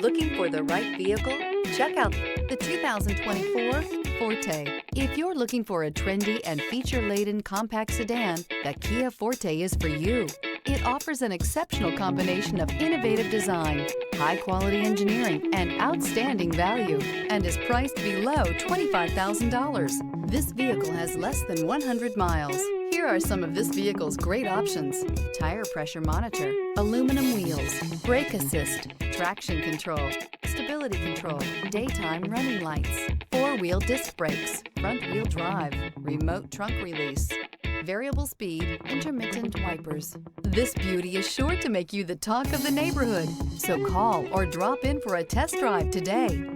Looking for the right vehicle? Check out the 2024 Forte. If you're looking for a trendy and feature-laden compact sedan, the Kia Forte is for you. It offers an exceptional combination of innovative design, high-quality engineering, and outstanding value, and is priced below $25,000. This vehicle has less than 100 miles. Here are some of this vehicle's great options: tire pressure monitor, aluminum wheels, brake assist, traction control, stability control, daytime running lights, four-wheel disc brakes, front-wheel drive, remote trunk release, variable speed, intermittent wipers. This beauty is sure to make you the talk of the neighborhood. So call or drop in for a test drive today.